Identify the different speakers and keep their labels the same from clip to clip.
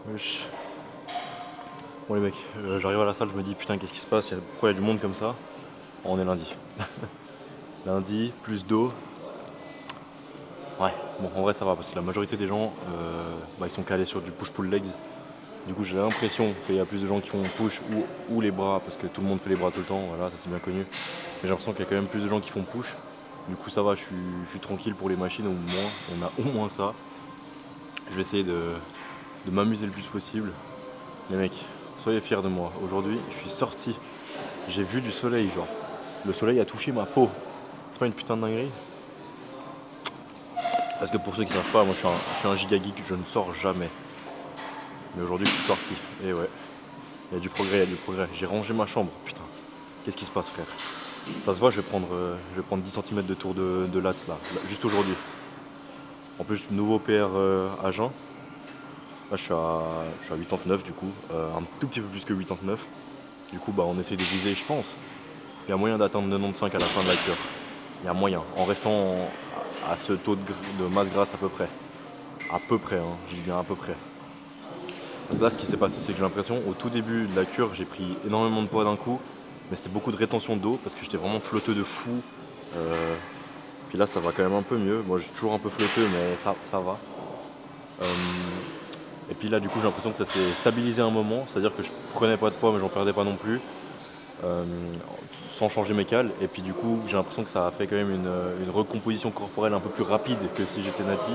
Speaker 1: Wesh. Bon les mecs, j'arrive à la salle, je me dis putain qu'est-ce qui se passe, pourquoi il y a du monde comme ça? On est lundi. Lundi, plus d'eau. Ouais, bon en vrai ça va parce que la majorité des gens ils sont calés sur du push-pull legs. Du coup j'ai l'impression qu'il y a plus de gens qui font push ou les bras parce que tout le monde fait les bras tout le temps, voilà ça c'est bien connu. Mais j'ai l'impression qu'il y a quand même plus de gens qui font push. Du coup ça va, je suis tranquille pour les machines au moins, on a au moins ça. Je vais essayer de m'amuser le plus possible. Les mecs, soyez fiers de moi. Aujourd'hui, je suis sorti. J'ai vu du soleil, genre. Le soleil a touché ma peau. C'est pas une putain de dinguerie? Parce que pour ceux qui savent pas, moi je suis un giga geek, je ne sors jamais. Mais aujourd'hui, je suis sorti. Et ouais, il y a du progrès, il y a du progrès. J'ai rangé ma chambre. Putain, qu'est-ce qui se passe, frère? Ça se voit, je vais prendre 10 centimètres de tour de lats là, juste aujourd'hui. En plus, nouveau PR à jeun. Là, je suis à 89 du coup, un tout petit peu plus que 89. Du coup, on essaye de viser, je pense. Il y a moyen d'atteindre 95 à la fin de la cure. Il y a moyen, en restant à ce taux de masse grasse à peu près. À peu près, hein, je dis bien à peu près. Parce que là, ce qui s'est passé, c'est que j'ai l'impression, au tout début de la cure, j'ai pris énormément de poids d'un coup, mais c'était beaucoup de rétention d'eau parce que j'étais vraiment flotteux de fou. Euh, Puis là, ça va quand même un peu mieux. Moi, je suis toujours un peu flotteux, mais ça va. Euh, et puis là, du coup, j'ai l'impression que ça s'est stabilisé un moment, c'est-à-dire que je prenais pas de poids, mais j'en perdais pas non plus. euh, Sans changer mes cales. Et puis du coup, j'ai l'impression que ça a fait quand même une recomposition corporelle un peu plus rapide que si j'étais nati.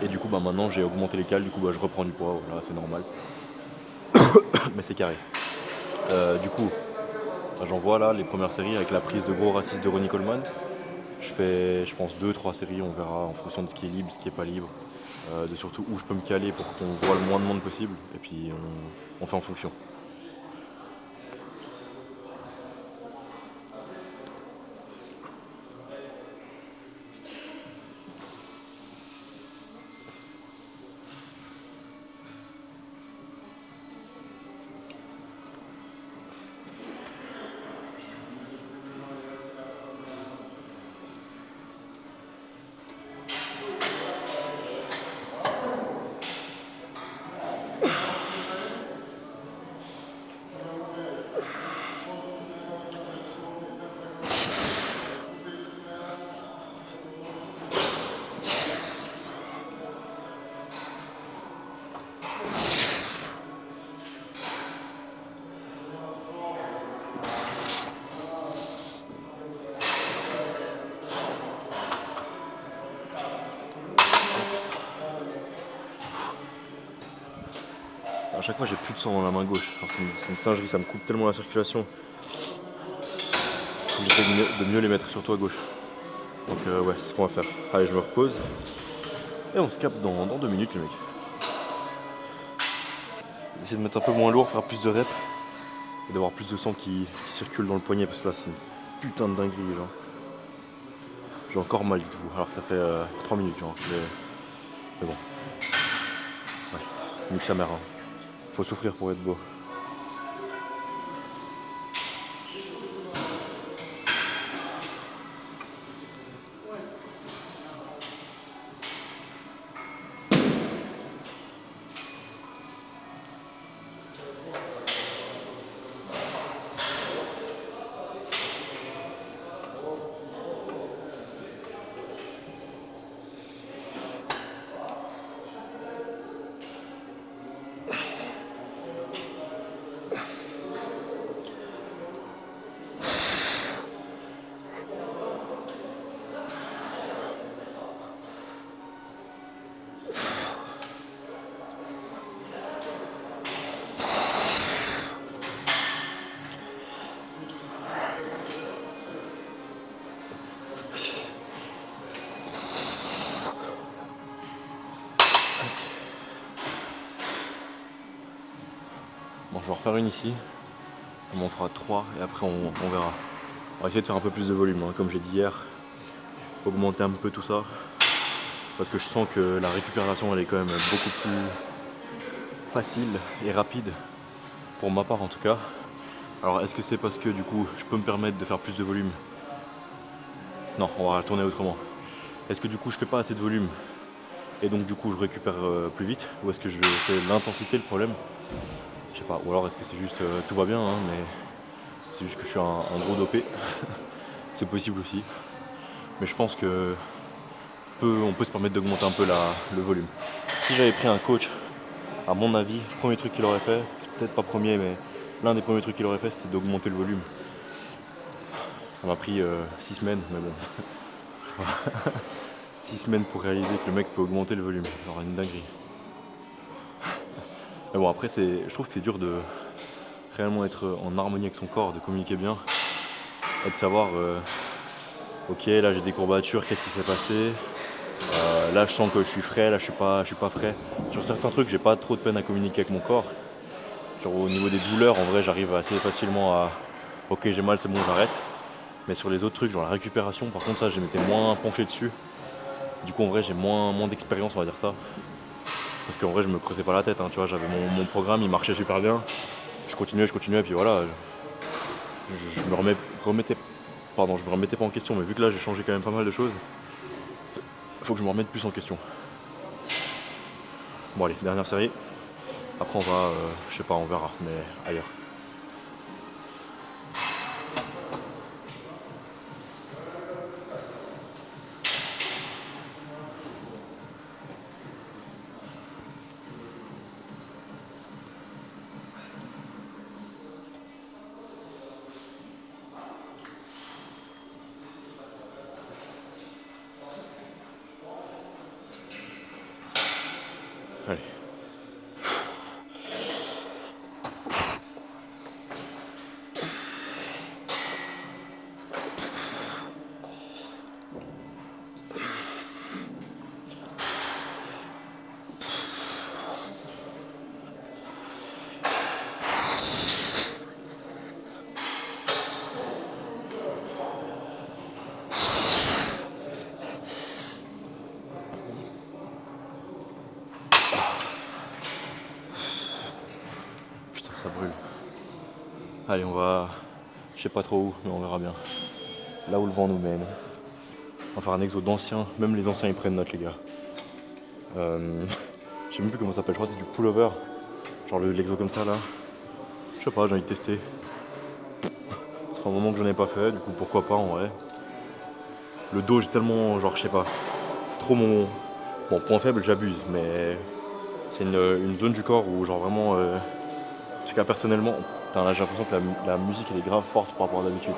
Speaker 1: Et du coup, maintenant j'ai augmenté les cales, du coup, je reprends du poids, voilà, c'est normal. Mais c'est carré. Du coup, j'envoie là les premières séries avec la prise de gros racistes de Ronnie Coleman. Je fais, je pense, deux trois séries, on verra en fonction de ce qui est libre, ce qui est pas libre. De surtout où je peux me caler pour qu'on voit le moins de monde possible. Et puis on fait en fonction. À chaque fois, j'ai plus de sang dans la main gauche. Alors, c'est une singerie, ça me coupe tellement la circulation. Faut que j'essaie de mieux les mettre, surtout à gauche. Donc, ouais, c'est ce qu'on va faire. Allez, je me repose. Et on se capte dans 2 minutes, les mecs. Essayer de mettre un peu moins lourd, faire plus de reps. Et d'avoir plus de sang qui circule dans le poignet. Parce que là, c'est une putain de dinguerie, genre. J'ai encore mal, dites-vous. Alors que ça fait 3 minutes, genre. Mais bon, ouais. Nique sa mère, hein. Faut souffrir pour être beau. Bon, je vais en refaire une ici. Ça m'en fera 3 et après on verra. On va essayer de faire un peu plus de volume, hein, comme j'ai dit hier. Augmenter un peu tout ça. Parce que je sens que la récupération elle est quand même beaucoup plus facile et rapide. Pour ma part en tout cas. Alors est-ce que c'est parce que du coup je peux me permettre de faire plus de volume? Non, on va tourner autrement. Est-ce que du coup je fais pas assez de volume et donc du coup je récupère plus vite, ou est-ce que c'est l'intensité le problème? Je sais pas, ou alors est-ce que c'est juste tout va bien, hein, mais c'est juste que je suis un gros dopé. C'est possible aussi, mais je pense que on peut se permettre d'augmenter un peu le volume. Si j'avais pris un coach, à mon avis, le premier truc qu'il aurait fait, peut-être pas premier, mais l'un des premiers trucs qu'il aurait fait, c'était d'augmenter le volume. Ça m'a pris 6 semaines, mais bon, c'est pas 6 semaines pour réaliser que le mec peut augmenter le volume. Genre une dinguerie. Mais bon, après, je trouve que c'est dur de réellement être en harmonie avec son corps, de communiquer bien, et de savoir, ok, là j'ai des courbatures, qu'est-ce qui s'est passé? Là je sens que je suis frais, là je suis pas frais. Sur certains trucs, j'ai pas trop de peine à communiquer avec mon corps. Genre au niveau des douleurs, en vrai, j'arrive assez facilement à, ok, j'ai mal, c'est bon, j'arrête. Mais sur les autres trucs, genre la récupération, par contre, ça, je m'étais moins penché dessus. Du coup, en vrai, j'ai moins d'expérience, on va dire ça. Parce qu'en vrai, je me creusais pas la tête, hein, tu vois, j'avais mon programme, il marchait super bien. Je continuais, et puis voilà. Je me remettais, pardon, je me remettais pas en question, mais vu que là, j'ai changé quand même pas mal de choses, il faut que je me remette plus en question. Bon, allez, dernière série. Après, on va, je sais pas, on verra, mais ailleurs. Allez. Putain, ça brûle. Allez, on va, je sais pas trop où, mais on verra bien. Là où le vent nous mène. On va faire un exo d'anciens, même les anciens ils prennent note les gars. Je sais même plus comment ça s'appelle, je crois que c'est du pullover. Genre l'exo comme ça là. Je sais pas, j'ai envie de tester. Ça fait un moment que j'en ai pas fait, du coup pourquoi pas en vrai. Le dos j'ai tellement, genre je sais pas. C'est trop mon. Bon, point faible j'abuse, mais c'est une zone du corps où genre vraiment. En tout cas personnellement, j'ai l'impression que la musique elle est grave forte par rapport à d'habitude.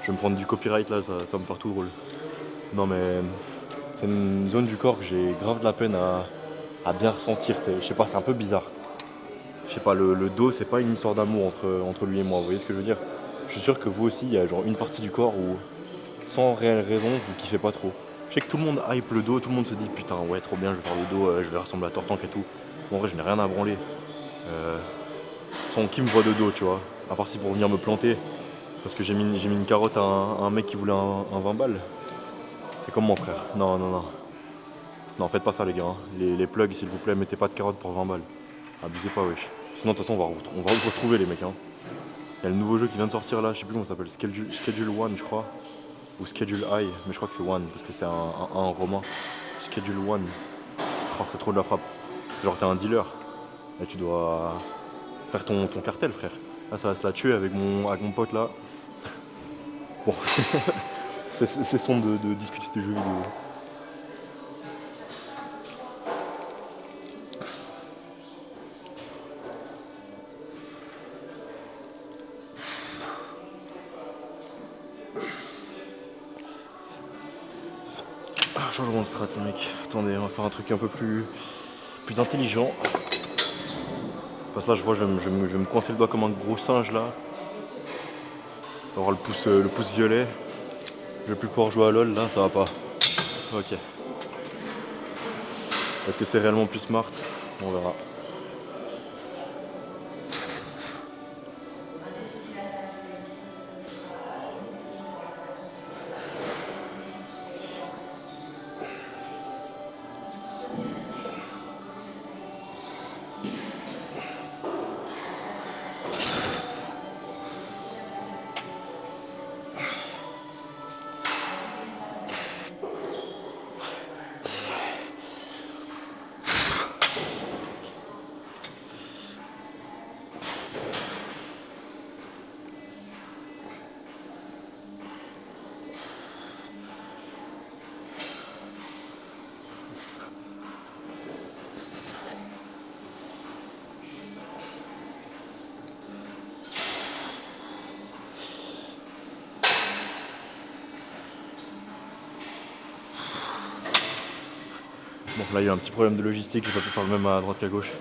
Speaker 1: Je vais me prendre du copyright là, ça va me faire tout drôle. Non mais c'est une zone du corps que j'ai grave de la peine à bien ressentir, tu sais. Je sais pas, c'est un peu bizarre. Je sais pas, le dos c'est pas une histoire d'amour entre lui et moi, vous voyez ce que je veux dire? Je suis sûr que vous aussi, il y a genre une partie du corps où, sans réelle raison, vous kiffez pas trop. Je sais que tout le monde hype le dos, tout le monde se dit putain ouais trop bien, je vais faire le dos, je vais ressembler à Tortank et tout. Bon, en vrai je n'ai rien à branler. Euh, Sans qui me voit de dos, tu vois. À part si pour venir me planter, parce que j'ai mis une carotte à un mec qui voulait un 20 balles. C'est comme mon frère. Non, non, non. Non, faites pas ça les gars, hein. Les plugs s'il vous plaît, mettez pas de carottes pour 20 balles. Abusez pas wesh. Sinon de toute façon on va vous retrouver les mecs, hein. Il y a le nouveau jeu qui vient de sortir là, je sais plus comment ça s'appelle, Schedule One je crois. Ou Schedule I, mais je crois que c'est One, parce que c'est un romain. Schedule One. Oh, c'est trop de la frappe. Genre t'es un dealer. Et tu dois faire ton cartel frère. Là ça va se la tuer avec mon pote là. Bon, c'est son de discuter de jeux vidéo. Ah, changement de strat les mecs. Attendez, on va faire un truc un peu plus intelligent. Parce que là je vois je vais me coincer le doigt comme un gros singe là. On va avoir le pouce violet. Je vais plus pouvoir jouer à LoL là, ça va pas. Ok. Est-ce que c'est réellement plus smart? On verra. Bon, là il y a un petit problème de logistique, j'ai pas pu faire le même à droite qu'à gauche.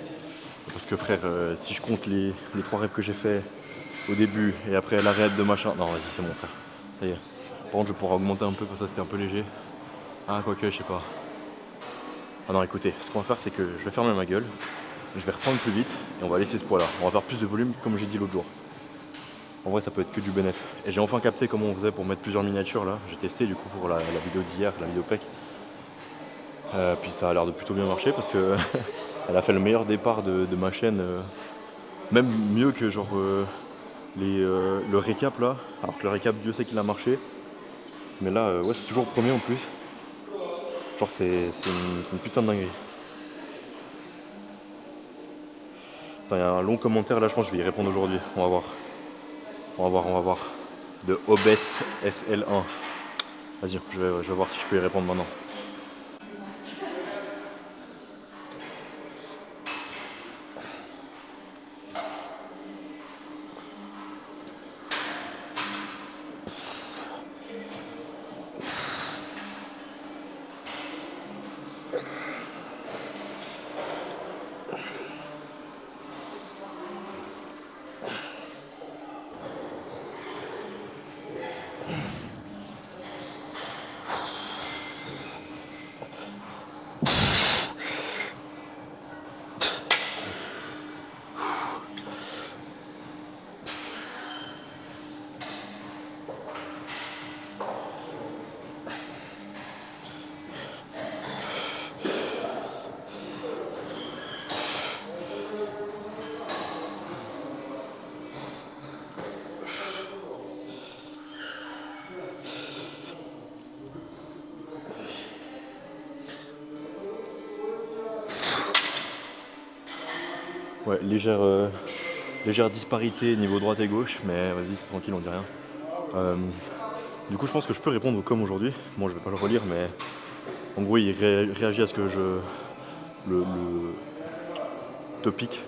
Speaker 1: Parce que frère, si je compte les 3 reps que j'ai fait au début et après la rep de machin. Non, vas-y, c'est bon frère. Ça y est. Par contre, je pourrais augmenter un peu parce que ça c'était un peu léger. Ah, quoique, je sais pas. Ah non, écoutez, ce qu'on va faire, c'est que je vais fermer ma gueule, je vais reprendre plus vite et on va laisser ce poids là. On va faire plus de volume comme j'ai dit l'autre jour. En vrai, ça peut être que du bénéf. Et j'ai enfin capté comment on faisait pour mettre plusieurs miniatures là. J'ai testé du coup pour la vidéo d'hier, la vidéo PEC. Puis ça a l'air de plutôt bien marcher parce que elle a fait le meilleur départ de ma chaîne. Même mieux que genre le récap là. Alors que le récap, Dieu sait qu'il a marché. Mais là, ouais, c'est toujours le premier en plus. Genre, c'est une putain de dinguerie. Attends, il y a un long commentaire là, je pense que je vais y répondre aujourd'hui. On va voir. On va voir, on va voir. De Obes SL1. Vas-y, je vais voir si je peux y répondre maintenant. Ouais, légère disparité niveau droite et gauche, mais vas-y, c'est tranquille, on dit rien. Du coup, je pense que je peux répondre au com aujourd'hui. Bon, je vais pas le relire, mais en gros, il réagit à ce que le topic,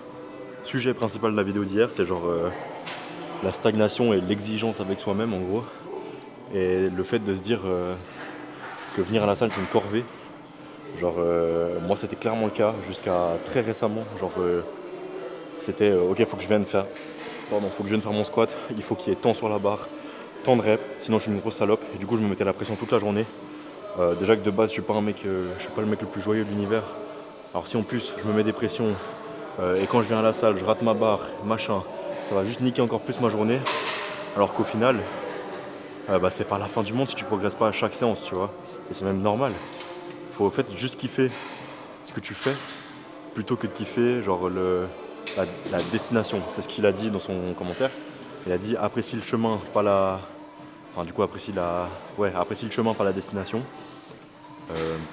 Speaker 1: sujet principal de la vidéo d'hier, c'est genre la stagnation et l'exigence avec soi-même, en gros. Et le fait de se dire que venir à la salle, c'est une corvée. Genre, moi, c'était clairement le cas jusqu'à très récemment. Genre, c'était ok, faut que je vienne faire mon squat, il faut qu'il y ait tant sur la barre, tant de reps, sinon je suis une grosse salope. Et du coup, je me mettais la pression toute la journée. Déjà que de base, je suis pas le mec le plus joyeux de l'univers. Alors si en plus je me mets des pressions et quand je viens à la salle, je rate ma barre, machin, ça va juste niquer encore plus ma journée. Alors qu'au final, c'est pas la fin du monde si tu progresses pas à chaque séance, tu vois. Et c'est même normal. Faut en fait juste kiffer ce que tu fais plutôt que de kiffer genre la destination. C'est ce qu'il a dit dans son commentaire. Il a dit apprécie le chemin, pas la. Enfin du coup apprécie le chemin, pas la destination.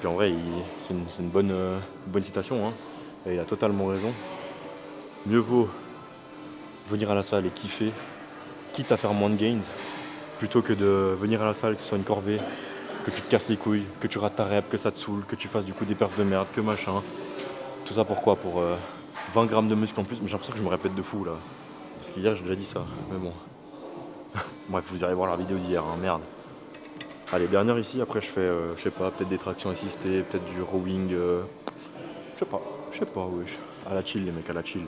Speaker 1: Puis en vrai c'est une bonne citation, hein. Et il a totalement raison. Mieux vaut venir à la salle et kiffer, quitte à faire moins de gains, plutôt que de venir à la salle, que ce soit une corvée, que tu te casses les couilles, que tu rates ta rep, que ça te saoule, que tu fasses du coup des perfs de merde, que machin. Tout ça pourquoi Pour 20 grammes de muscle en plus. Mais j'ai l'impression que je me répète de fou là. Parce qu'hier j'ai déjà dit ça. Mais bon. Bref, vous irez voir la vidéo d'hier, hein, merde. Allez, dernière ici, après je fais, je sais pas, peut-être des tractions assistées, peut-être du rowing. Je sais pas, wesh. À la chill les mecs, à la chill.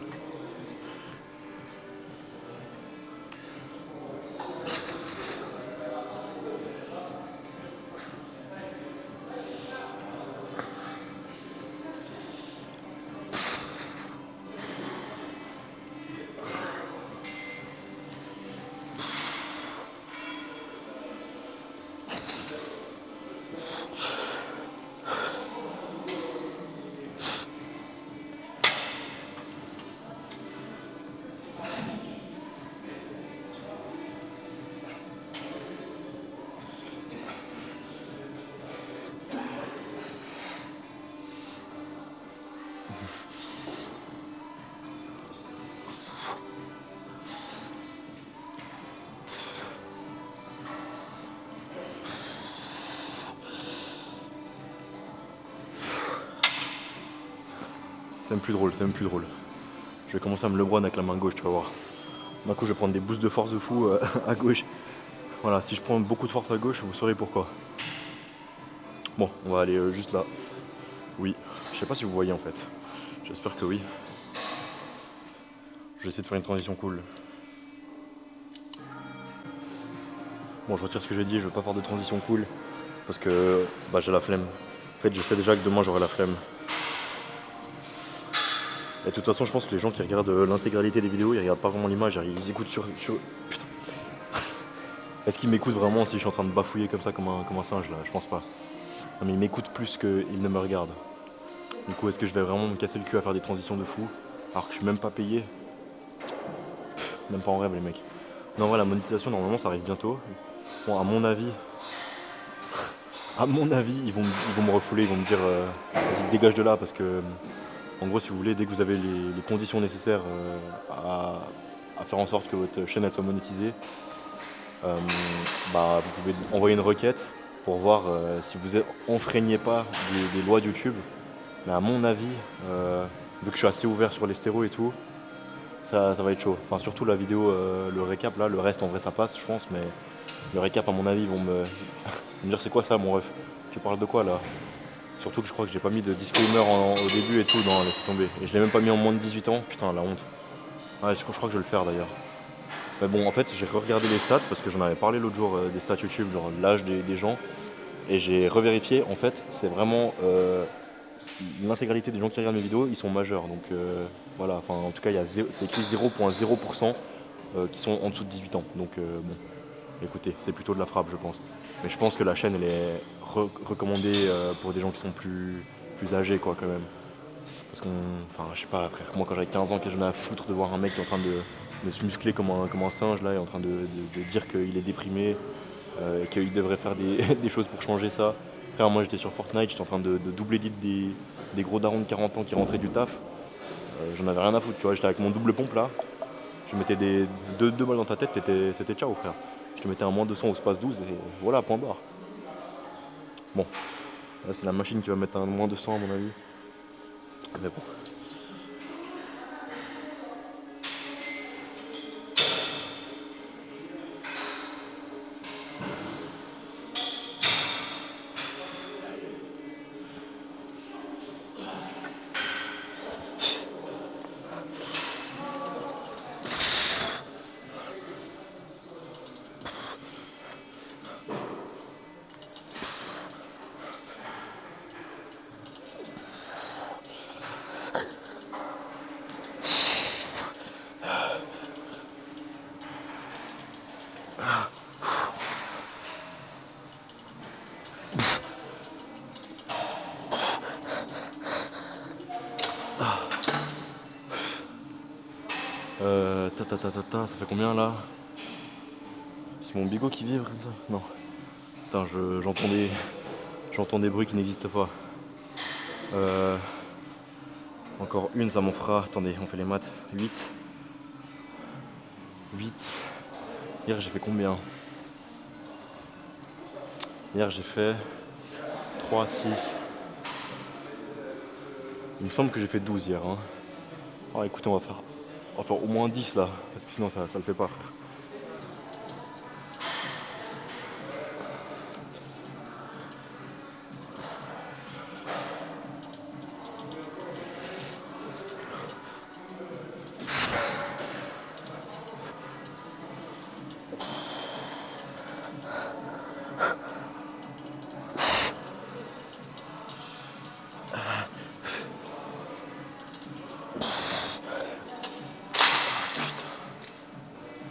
Speaker 1: C'est même plus drôle, c'est même plus drôle. Je vais commencer à me le avec la main gauche, tu vas voir. D'un coup, je vais prendre des boosts de force de fou à gauche. Voilà, si je prends beaucoup de force à gauche, vous saurez pourquoi. Bon, on va aller juste là. Oui. Je sais pas si vous voyez en fait. J'espère que oui. Je vais essayer de faire une transition cool. Bon, je retire ce que j'ai dit, je vais pas faire de transition cool. Parce que bah, j'ai la flemme. En fait, je sais déjà que demain j'aurai la flemme. Et de toute façon, je pense que les gens qui regardent l'intégralité des vidéos, ils regardent pas vraiment l'image, ils écoutent sur... Putain. Est-ce qu'ils m'écoutent vraiment si je suis en train de bafouiller comme ça, comme un singe là? Je pense pas. Non mais ils m'écoutent plus qu'ils ne me regardent. Du coup, est-ce que je vais vraiment me casser le cul à faire des transitions de fou alors que je suis même pas payé? Même pas en rêve les mecs. Non, voilà, la monétisation normalement ça arrive bientôt. Bon, à mon avis, ils vont me refouler, ils vont me dire vas-y dégage de là parce que en gros si vous voulez, dès que vous avez les conditions nécessaires à faire en sorte que votre chaîne elle soit monétisée, bah, vous pouvez envoyer une requête pour voir si vous enfreignez pas des lois de YouTube. Mais à mon avis, vu que je suis assez ouvert sur les stéros et tout, ça va être chaud. Enfin, surtout la vidéo, le récap là, le reste en vrai ça passe, je pense, mais le récap, à mon avis, ils vont me dire c'est quoi ça, mon ref? Tu parles de quoi là? Surtout que je crois que j'ai pas mis de disclaimer au début et tout, non, laissez tomber. Et je l'ai même pas mis en moins de 18 ans, putain, la honte. Ouais, je crois que je vais le faire d'ailleurs. Mais bon, en fait, j'ai regardé les stats parce que j'en avais parlé l'autre jour des stats YouTube, genre l'âge des gens. Et j'ai revérifié, en fait, c'est vraiment l'intégralité des gens qui regardent mes vidéos, ils sont majeurs. Donc voilà, enfin en tout cas, c'est écrit 0,0% qui sont en dessous de 18 ans. Donc bon, écoutez, c'est plutôt de la frappe, je pense. Mais je pense que la chaîne, elle est recommandée pour des gens qui sont plus âgés, quoi, quand même. Parce qu'on. Enfin, je sais pas, frère, moi quand j'avais 15 ans, que j'en ai à foutre de voir un mec qui est en train de se muscler comme un singe, là, et en train de dire qu'il est déprimé, et qu'il devrait faire des choses pour changer ça. Frère, moi j'étais sur Fortnite, j'étais en train de doubler des gros darons de 40 ans qui rentraient du taf. J'en avais rien à foutre, tu vois, j'étais avec mon double pompe là. Je mettais deux balles dans ta tête, c'était ciao, frère. Je te mettais un moins 200 au space 12 et voilà, point barre. Bon, là c'est la machine qui va mettre un moins 200 à mon avis. Mais bon. Ça fait combien là? C'est mon bigot qui vibre comme ça? Non. Putain, j'entends des bruits qui n'existent pas. Encore une, ça m'en fera. Attendez, on fait les maths. 8. 8. Hier, j'ai fait combien? Hier, j'ai fait 3, 6. Il me semble que j'ai fait 12 hier. Hein. Alors écoutez, on va faire au moins 10 là. Parce que sinon, ça le fait pas, frère.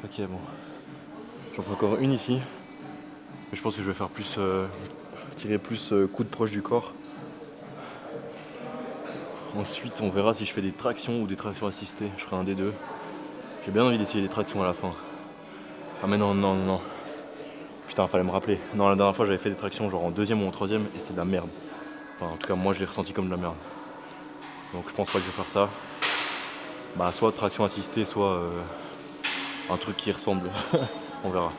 Speaker 1: Ok, bon. J'en fais encore une ici. Mais je pense que je vais faire plus. Tirer plus coude proche du corps. Ensuite, on verra si je fais des tractions ou des tractions assistées. Je ferai un des deux. J'ai bien envie d'essayer des tractions à la fin. Ah, mais non, non, non. Putain, fallait me rappeler. Non, la dernière fois, j'avais fait des tractions genre en deuxième ou en troisième et c'était de la merde. Enfin, en tout cas, moi, je l'ai ressenti comme de la merde. Donc, je pense pas que je vais faire ça. Bah, soit traction assistée, soit un truc qui ressemble. On verra.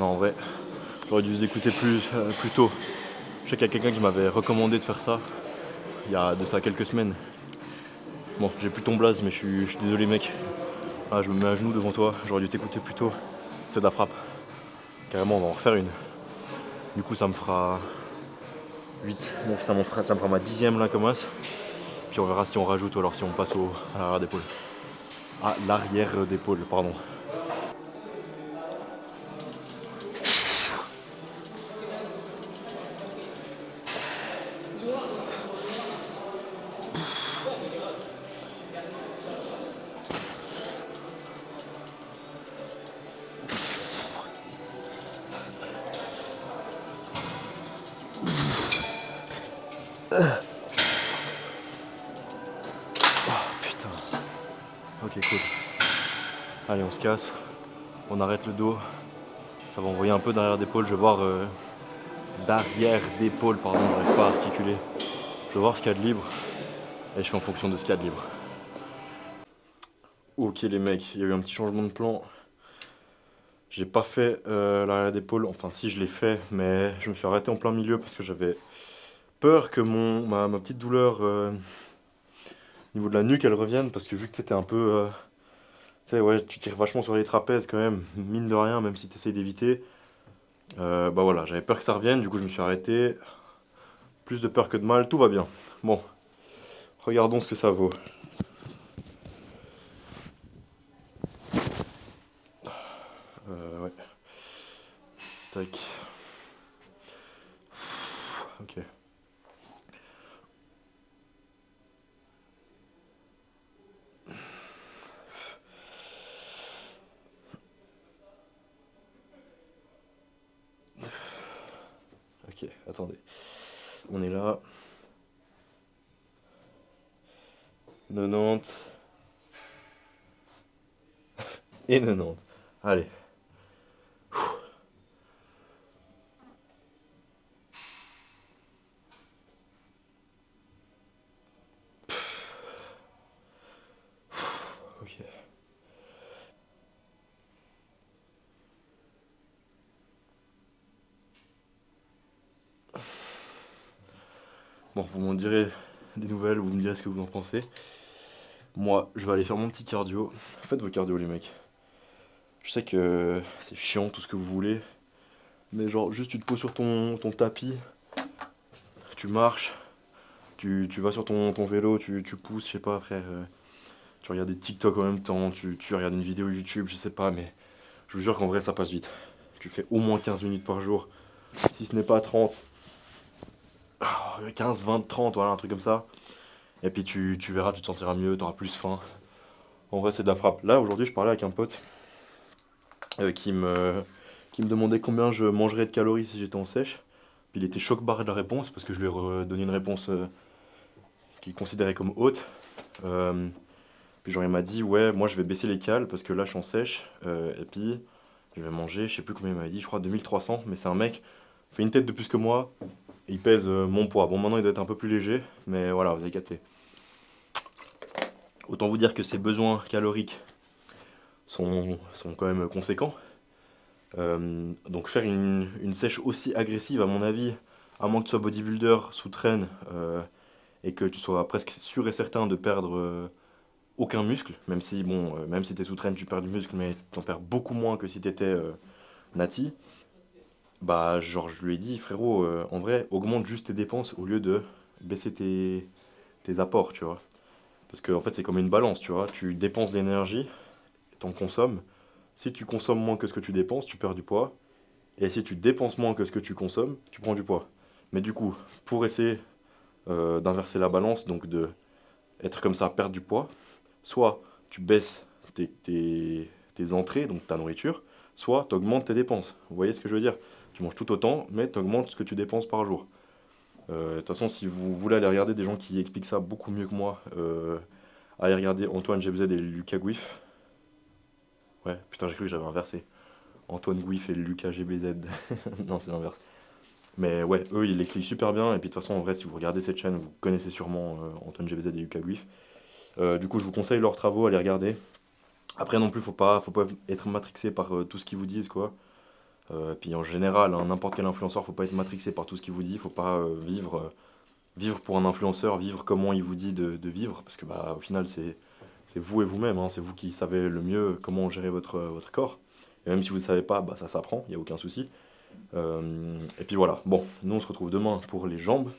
Speaker 1: Non, en vrai, j'aurais dû vous écouter plus tôt. Je sais qu'il y a quelqu'un qui m'avait recommandé de faire ça il y a de ça quelques semaines. Bon, j'ai plus ton blaze, mais je suis désolé, mec. Ah, je me mets à genoux devant toi, j'aurais dû t'écouter plus tôt. C'est de la frappe. Carrément, on va en refaire une. Du coup, ça me fera 8. Bon, ça me fera ma 10e là, comme as. Puis on verra si on rajoute ou alors si on passe à l'arrière d'épaule. À l'arrière d'épaule, pardon. Putain. Ok, cool. Allez, on se casse. On arrête le dos. Ça va envoyer un peu d'arrière d'épaule. Je vais voir. D'arrière d'épaule, pardon, j'arrive pas à articuler. Je vais voir ce qu'il y a de libre. Et je fais en fonction de ce qu'il y a de libre. Ok, les mecs, il y a eu un petit changement de plan. J'ai pas fait l'arrière d'épaule. Enfin, si, je l'ai fait. Mais je me suis arrêté en plein milieu parce que j'avais peur que ma petite douleur au niveau de la nuque elle revienne. Parce que vu que c'était un peu. Tu sais, ouais, tu tires vachement sur les trapèzes quand même, mine de rien, même si tu essayes d'éviter. Bah voilà, j'avais peur que ça revienne, du coup je me suis arrêté. Plus de peur que de mal, tout va bien. Bon, regardons ce que ça vaut. Ouais, tac. Ok. Ok, attendez. On est là. 90 et 90. Allez. Ok. Bon, vous m'en direz des nouvelles, vous me direz ce que vous en pensez. Moi, je vais aller faire mon petit cardio. Faites vos cardio, les mecs. Je sais que c'est chiant tout ce que vous voulez, mais genre, juste tu te poses sur ton tapis, tu marches, tu vas sur ton vélo, tu pousses, je sais pas, frère. Tu regardes des TikTok en même temps, tu regardes une vidéo YouTube, je sais pas, mais je vous jure qu'en vrai, ça passe vite. Tu fais au moins 15 minutes par jour, si ce n'est pas 30, 15, 20, 30, voilà, un truc comme ça. Et puis tu verras, tu te sentiras mieux, tu auras plus faim. En vrai, c'est de la frappe. Là, aujourd'hui, je parlais avec un pote euh, qui me, qui me demandait combien je mangerais de calories si j'étais en sèche. Puis il était choc-barré de la réponse parce que je lui ai donné une réponse qu'il considérait comme haute. Euh, Puis genre il m'a dit ouais moi je vais baisser les cales parce que là je suis en sèche et puis je vais manger, je sais plus combien il m'avait dit, je crois 2300, mais c'est un mec, il fait une tête de plus que moi et il pèse mon poids. Bon maintenant il doit être un peu plus léger, mais voilà vous avez capté. Autant vous dire que ses besoins caloriques sont quand même conséquents. Donc faire une sèche aussi agressive à mon avis, à moins que tu sois bodybuilder sous traîne et que tu sois presque sûr et certain de perdre aucun muscle, même si bon, même si t'es sous traîne, tu perds du muscle, mais t'en perds beaucoup moins que si t'étais nati. Bah, genre, je lui ai dit, frérot, en vrai, augmente juste tes dépenses au lieu de baisser tes apports, tu vois. Parce que en fait, c'est comme une balance, tu vois. Tu dépenses de l'énergie, t'en consommes. Si tu consommes moins que ce que tu dépenses, tu perds du poids. Et si tu dépenses moins que ce que tu consommes, tu prends du poids. Mais du coup, pour essayer d'inverser la balance, donc de être comme ça, perdre du poids, soit tu baisses tes entrées, donc ta nourriture, soit tu augmentes tes dépenses. Vous voyez ce que je veux dire? Tu manges tout autant, mais tu augmentes ce que tu dépenses par jour. De toute façon, si vous voulez aller regarder des gens qui expliquent ça beaucoup mieux que moi, allez regarder Antoine GBZ et Lucas Guif. Ouais, putain, j'ai cru que j'avais inversé. Antoine Guif et Lucas GBZ. Non, c'est l'inverse. Mais ouais, eux, ils l'expliquent super bien. Et puis de toute façon, en vrai, si vous regardez cette chaîne, vous connaissez sûrement Antoine GBZ et Lucas Guif. Du coup, je vous conseille leurs travaux, allez regarder. Après non plus, faut pas être matrixé par tout ce qu'ils vous disent, quoi. Puis en général, hein, n'importe quel influenceur, faut pas être matrixé par tout ce qu'il vous dit, faut pas vivre pour un influenceur, vivre comment il vous dit de vivre, parce que bah, au final, c'est vous et vous-même, hein, c'est vous qui savez le mieux comment gérer votre corps. Et même si vous ne savez pas, bah, ça s'apprend, il n'y a aucun souci. Et puis voilà, bon, nous on se retrouve demain pour les jambes.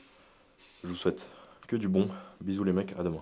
Speaker 1: Je vous souhaite que du bon. Bisous les mecs, à demain.